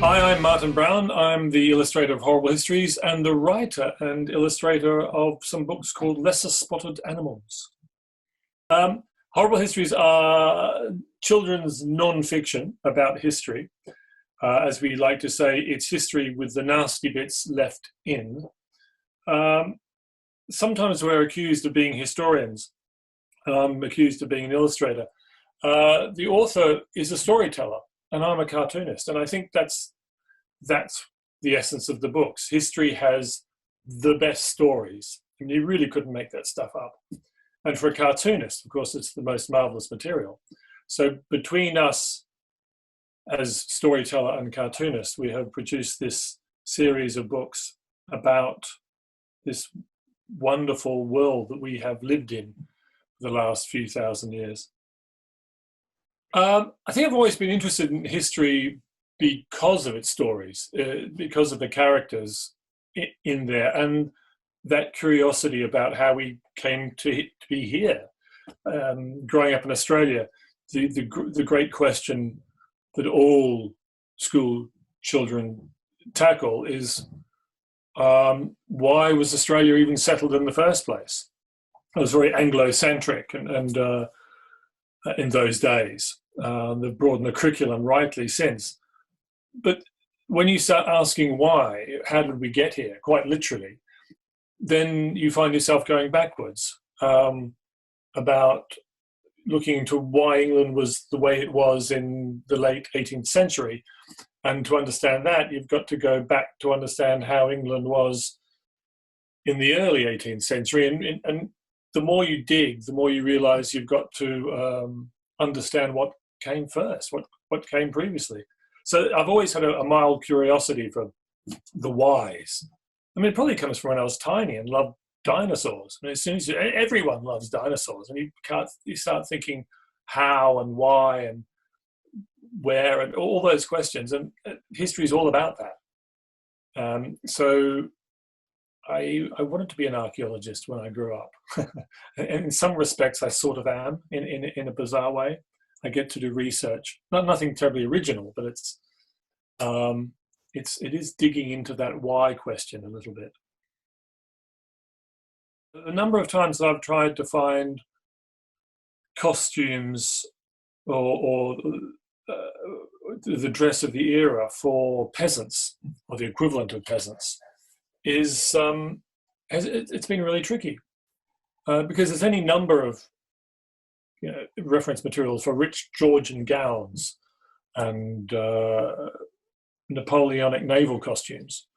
Hi, I'm Martin Brown. I'm the illustrator of Horrible Histories and the writer and illustrator of some books called Lesser Spotted Animals. Horrible Histories are children's non-fiction about history. As we like to say, it's history with the nasty bits left in. Sometimes we're accused of being historians. I'm accused of being an illustrator. The author is a storyteller, and I'm a cartoonist. And I think that's the essence of the books. History has the best stories. I mean, you really couldn't make that stuff up. And for a cartoonist, of course, it's the most marvelous material. So between us as storyteller and cartoonist, we have produced this series of books about this wonderful world that we have lived in for the last few thousand years. I think I've always been interested in history because of its stories, because of the characters in there, and that curiosity about how we came to be here. Growing up in Australia, the great question that all school children tackle is, why was Australia even settled in the first place? It was very Anglo-centric and in those days. They've broadened the curriculum rightly since. But when you start asking why, how did we get here, quite literally, then you find yourself going backwards, about looking into why England was the way it was in the late 18th century. And to understand that, you've got to go back to understand how England was in the early 18th century. And the more you dig, the more you realize you've got to understand what came first, what came previously. So I've always had a mild curiosity for the whys. I mean, it probably comes from when I was tiny and loved dinosaurs. I mean, as soon as everyone loves dinosaurs, and you start thinking how and why and where and all those questions. And history is all about that. So I wanted to be an archaeologist when I grew up. And in some respects, I sort of am in a bizarre way. I get to do research, nothing terribly original, but it is digging into that why question a little bit. A number of times I've tried to find costumes or the dress of the era for peasants, or the equivalent of peasants, it's been really tricky, because there's any number of reference materials for rich Georgian gowns and Napoleonic naval costumes,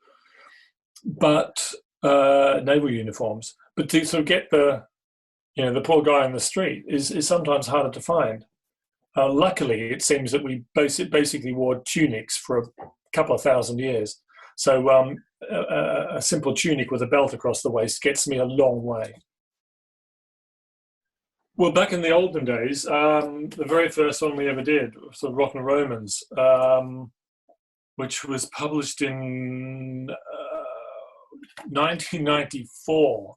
but naval uniforms. But to sort of get the poor guy on the street is sometimes harder to find. Luckily, it seems that we basically wore tunics for a couple of thousand years. So a simple tunic with a belt across the waist gets me a long way. Well, back in the olden days, the very first one we ever did was the Rotten Romans, which was published in 1994.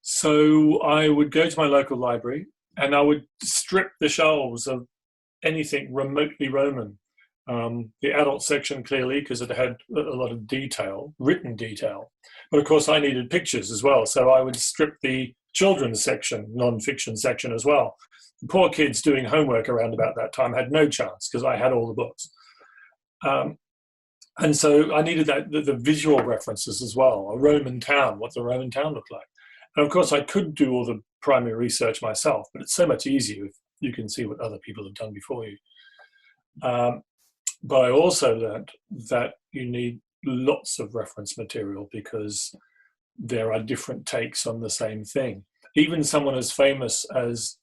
So I would go to my local library and I would strip the shelves of anything remotely Roman. The adult section, clearly, because it had a lot of detail, written detail. But of course, I needed pictures as well. So I would strip the children's section, non-fiction section as well. The poor kids doing homework around about that time had no chance because I had all the books. And so I needed the visual references as well, a Roman town, what the Roman town looked like. And of course, I could do all the primary research myself, but it's so much easier if you can see what other people have done before you. But I also learned that you need lots of reference material because there are different takes on the same thing. Even someone as famous as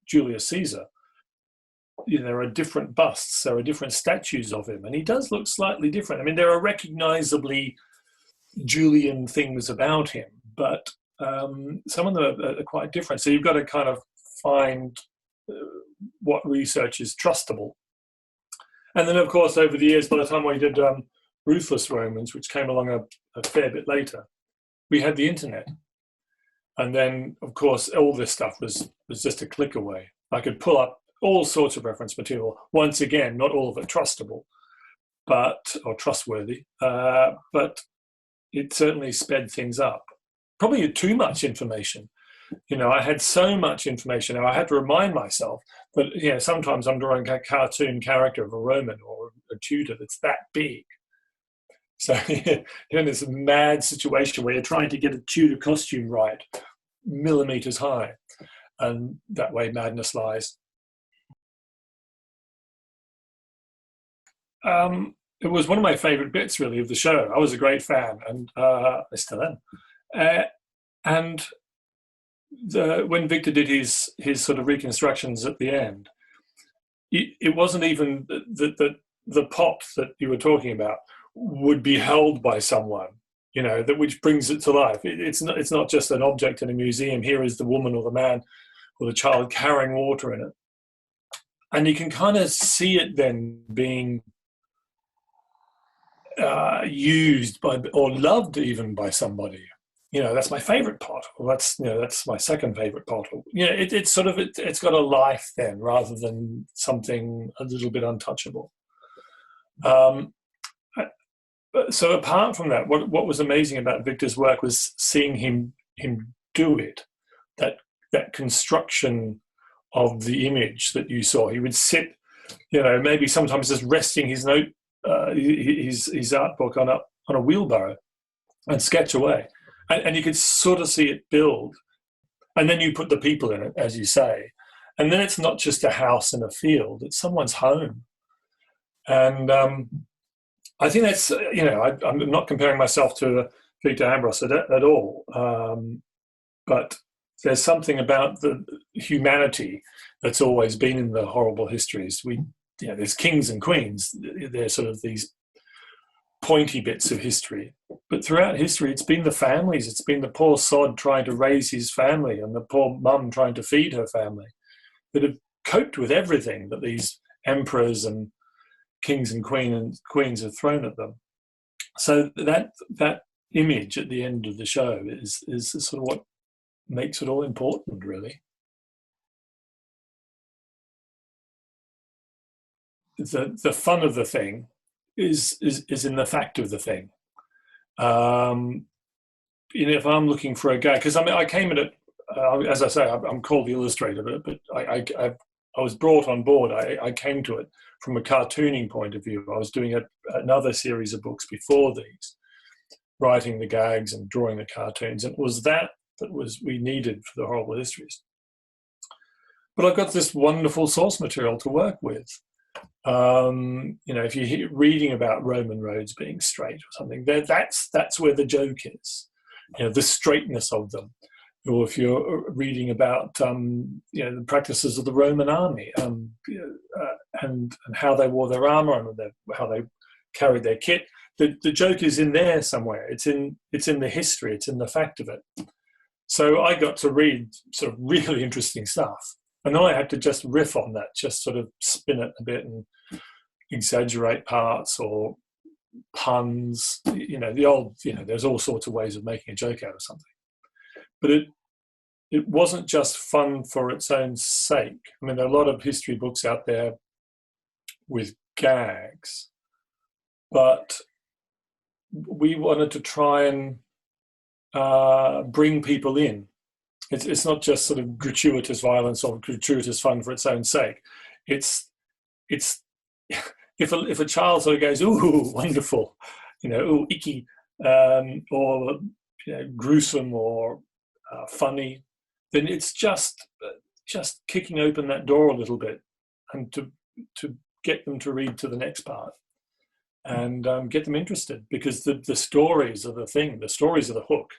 Julius Caesar, there are different busts, there are different statues of him, and he does look slightly different. I mean, there are recognizably Julian things about him, but some of them are quite different. So you've got to kind of find what research is trustable. And then, of course, over the years, by the time we did Ruthless Romans, which came along a fair bit later, we had the internet. And then, of course, all this stuff was just a click away. I could pull up all sorts of reference material. Once again, not all of it trustable. or trustworthy, but it certainly sped things up. Probably too much information. I had so much information, and I had to remind myself that, sometimes I'm drawing a cartoon character of a Roman or a Tudor that's that big. So you're in this mad situation where you're trying to get a Tudor costume right, millimeters high, and that way madness lies. It was one of my favorite bits, really, of the show. I was a great fan, and I still am. And when Victor did his sort of reconstructions at the end, it wasn't even the pot that you were talking about would be held by someone, that which brings it to life. It's not just an object in a museum. Here is the woman or the man or the child carrying water in it, and you can kind of see it then being used by or loved even by somebody. That's my favorite pot. Well, that's my second favorite pot. It's got a life then, rather than something a little bit untouchable. So apart from that, what was amazing about Victor's work was seeing him do it. That construction of the image that you saw. He would sit, maybe sometimes just resting his his art book on a wheelbarrow and sketch away. And you could sort of see it build. And then you put the people in it, as you say. And then it's not just a house and a field, it's someone's home. And I think that's, I'm not comparing myself to Victor Ambrus at all. But there's something about the humanity that's always been in the Horrible Histories. There's kings and queens. They're sort of these pointy bits of history. But throughout history, it's been the families. It's been the poor sod trying to raise his family and the poor mum trying to feed her family that have coped with everything that these emperors and kings and queens have thrown at them. So that image at the end of the show is sort of what makes it all important, really. The fun of the thing is in the fact of the thing. If I'm looking for a guy, because I came at it, as I say, I'm called the illustrator, but I was brought on board. I came to it from a cartooning point of view. I was doing another series of books before these, writing the gags and drawing the cartoons, and it was that we needed for the Horrible Histories. But I've got this wonderful source material to work with. If you're reading about Roman roads being straight or something, that's where the joke is. The straightness of them. Or if you're reading about the practices of the Roman army, and how they wore their armor and how they carried their kit, the joke is in there somewhere. It's in the history. It's in the fact of it. So I got to read sort of really interesting stuff. And then I had to just riff on that, just sort of spin it a bit and exaggerate parts or puns. There's all sorts of ways of making a joke out of something. But it wasn't just fun for its own sake. I mean, there are a lot of history books out there with gags, but we wanted to try and bring people in. It's not just sort of gratuitous violence or gratuitous fun for its own sake. It's if a child sort of goes, ooh, wonderful, ooh, icky, or gruesome or funny, then it's just kicking open that door a little bit and to get them to read to the next part and get them interested, because the stories are the thing. The stories are the hook.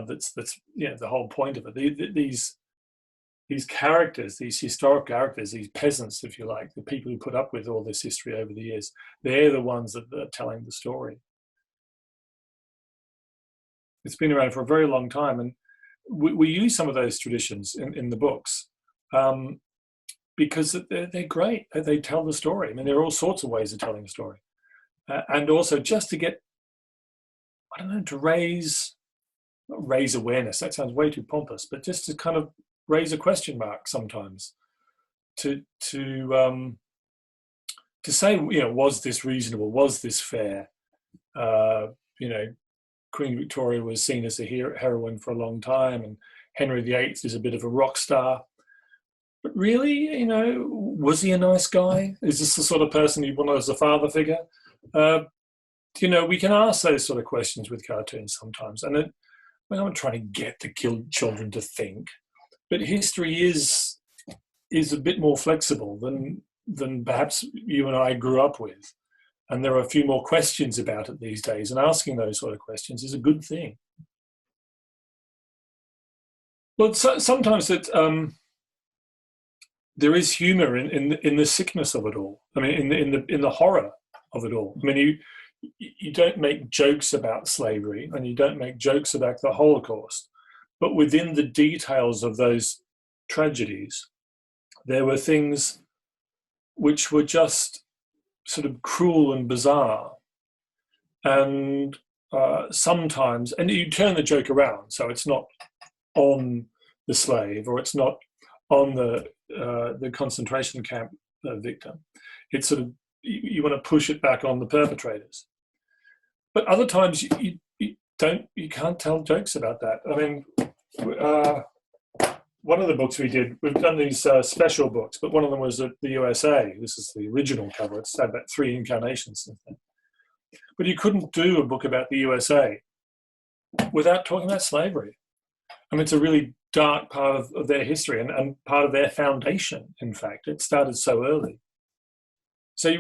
That's the whole point of it. These characters, these historic characters, these peasants, if you like, the people who put up with all this history over the years, they're the ones that are telling the story. It's been around for a very long time, and we use some of those traditions in the books because they're great. They tell the story. I mean, there are all sorts of ways of telling a story, and also just to get, to raise awareness. That sounds way too pompous, but just to kind of raise a question mark sometimes, to to say, was this reasonable? Was this fair? You know, Queen Victoria was seen as a heroine for a long time, and Henry VIII is a bit of a rock star. But really, was he a nice guy? Is this the sort of person you want as a father figure? We can ask those sort of questions with cartoons sometimes. And I'm not trying to get the children to think, but history is a bit more flexible than perhaps you and I grew up with. And there are a few more questions about it these days, and asking those sort of questions is a good thing. Well, sometimes there is humour in the sickness of it all. I mean, in the horror of it all. I mean, you don't make jokes about slavery, and you don't make jokes about the Holocaust, but within the details of those tragedies, there were things which were just sort of cruel and bizarre. And sometimes, and you turn the joke around, so it's not on the slave, or it's not on the concentration camp victim. It's sort of, you want to push it back on the perpetrators. But other times you can't tell jokes about that. I mean, one of the books we've done these special books, but one of them was at the USA. This is the original cover. It's had about 3 incarnations since then. But you couldn't do a book about the USA without talking about slavery. I mean, it's a really dark part of their history, and part of their foundation, in fact. It started so early. So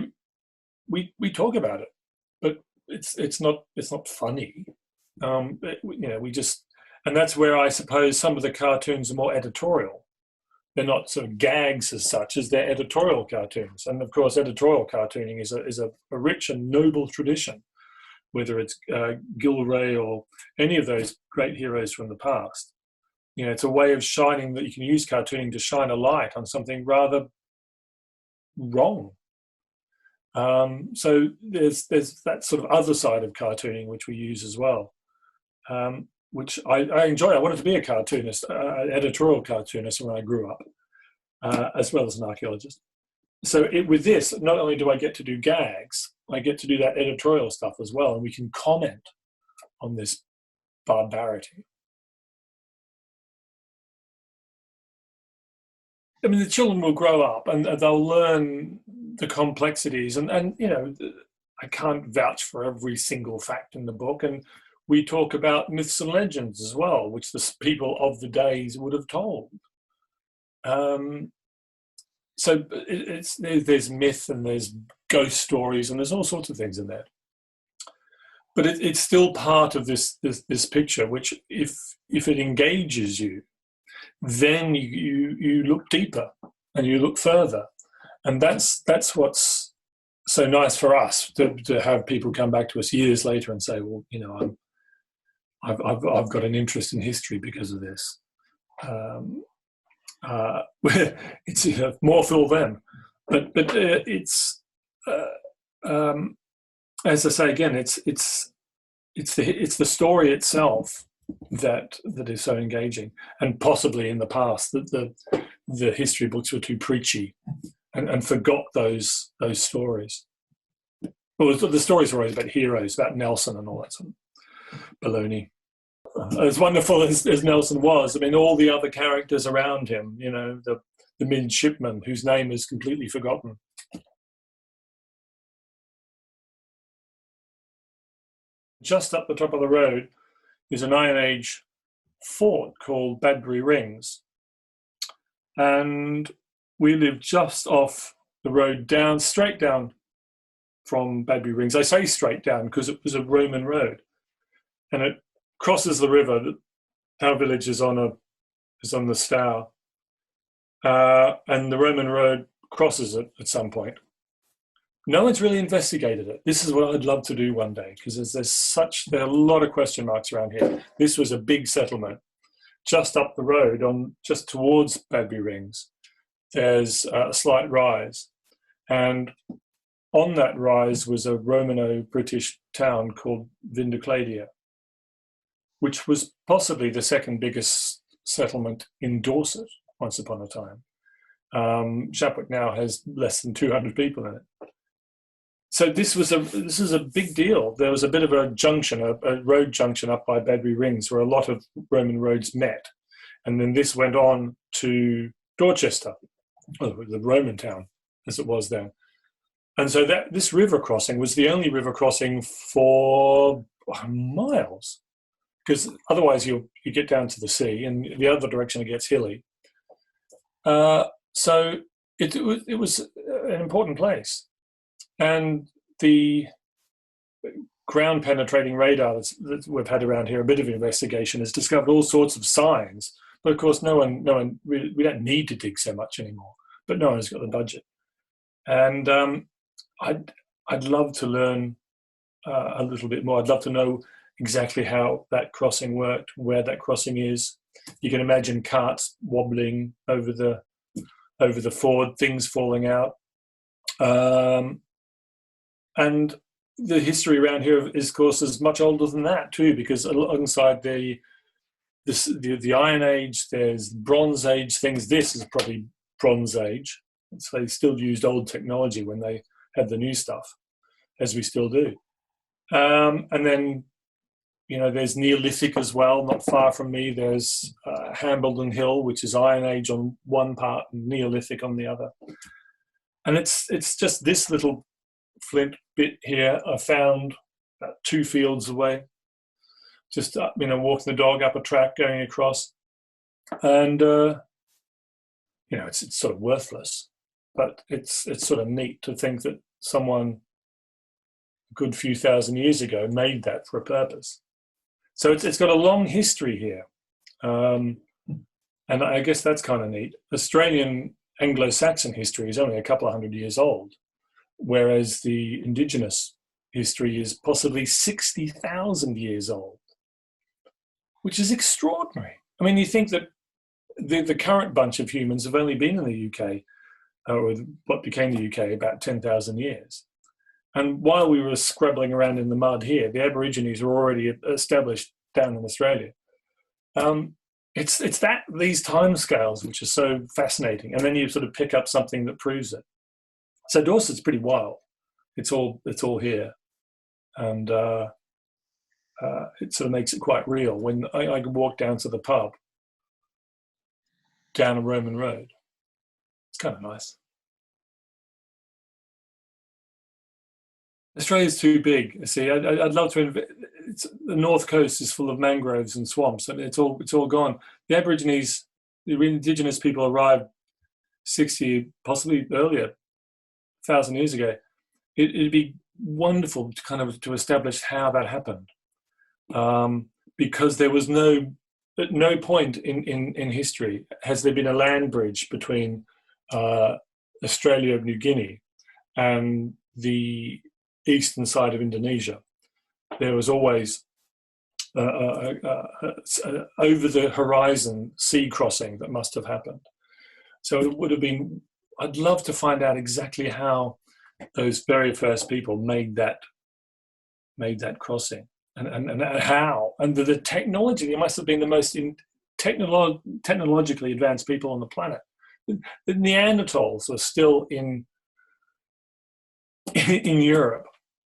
we talk about it, but it's not funny. We just, and that's where I suppose some of the cartoons are more editorial. They're not sort of gags as such as they're editorial cartoons. And of course, editorial cartooning is a rich and noble tradition, whether it's Gilray or any of those great heroes from the past. It's a way of shining, that you can use cartooning to shine a light on something rather wrong. So there's that sort of other side of cartooning which we use as well, which I enjoy. I wanted to be a cartoonist, editorial cartoonist when I grew up, as well as an archaeologist. So with this, not only do I get to do gags, I get to do that editorial stuff as well, and we can comment on this barbarity. I mean, the children will grow up and they'll learn the complexities, and I can't vouch for every single fact in the book, and we talk about myths and legends as well, which the people of the days would have told. So there's myth, and there's ghost stories, and there's all sorts of things in there. But it's still part of this picture, which if it engages you, then you look deeper and you look further, and that's what's so nice for us to have people come back to us years later and say, well, I've got an interest in history because of this. It's more for them, but it's as I say again, it's the story itself that is so engaging. And possibly in the past that the history books were too preachy and forgot those stories. Well, the stories were always about heroes, about Nelson and all that sort of baloney. As wonderful as Nelson was, I mean, all the other characters around him, the midshipman whose name is completely forgotten. Just up the top of the road is an Iron Age fort called Badbury Rings. And we live just off the road straight down from Badbury Rings. I say straight down because it was a Roman road. And it crosses the river. Our village is on the Stour. And the Roman road crosses it at some point. No one's really investigated it. This is what I'd love to do one day, because there are a lot of question marks around here. This was a big settlement. Just up the road, just towards Badbury Rings, there's a slight rise. And on that rise was a Romano-British town called Vindicladia, which was possibly the second biggest settlement in Dorset once upon a time. Chapwick now has less than 200 people in it. So this is a big deal. There was a bit of a junction, a road junction up by Badbury Rings, where a lot of Roman roads met, and then this went on to Dorchester, the Roman town as it was then. And so that this river crossing was the only river crossing for miles, because otherwise you get down to the sea, and the other direction it gets hilly. So it was an important place. And the ground penetrating radar that we've had around here, a bit of investigation, has discovered all sorts of signs. But of course, no one really, we don't need to dig so much anymore. But no one's got the budget. And I'd love to learn a little bit more. I'd love to know exactly how that crossing worked, where that crossing is. You can imagine carts wobbling over the ford, things falling out. And the history around here is, of course, is much older than that too, because alongside the Iron Age, there's Bronze Age things. This is probably Bronze Age. So they still used old technology when they had the new stuff, as we still do. And then, there's Neolithic as well, not far from me. There's Hambledon Hill, which is Iron Age on one part and Neolithic on the other. And it's just this little flint bit here I found about 2 fields away, just walking the dog up a track going across, and it's sort of worthless, but it's sort of neat to think that someone a good few thousand years ago made that for a purpose. So it's got a long history here, and I guess that's kind of neat. Australian Anglo-Saxon history is only a couple of hundred years old, whereas the indigenous history is possibly 60,000 years old, which is extraordinary. I mean, you think that the current bunch of humans have only been in the UK, or what became the UK, about 10,000 years. And while we were scrabbling around in the mud here, the Aborigines were already established down in Australia. It's these timescales which are so fascinating, and then you sort of pick up something that proves it. So Dorset's pretty wild. It's all here, and it sort of makes it quite real. When I can walk down to the pub down a Roman road, it's kind of nice. Australia's too big. See, I'd love to. The north coast is full of mangroves and swamps, and it's all gone. The Aborigines, the indigenous people, arrived 60, possibly earlier, 1,000 years ago. It'd be wonderful to establish how that happened, because there was at no point in history has there been a land bridge between Australia and New Guinea and the eastern side of Indonesia. There was always over the horizon sea crossing that must have happened. So it would have been, I'd love to find out exactly how those very first people made that crossing, and how, and the technology. They must have been the most technologically advanced people on the planet. The Neanderthals were still in Europe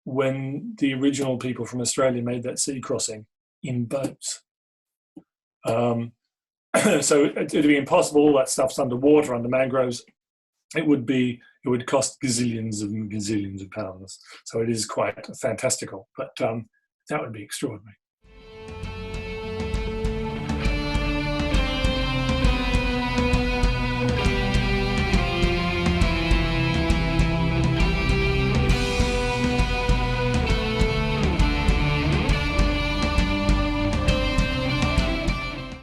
when the original people from Australia made that sea crossing in boats. So it'd be impossible. All that stuff's underwater, under mangroves. It would cost gazillions of pounds. So it is quite fantastical, but that would be extraordinary.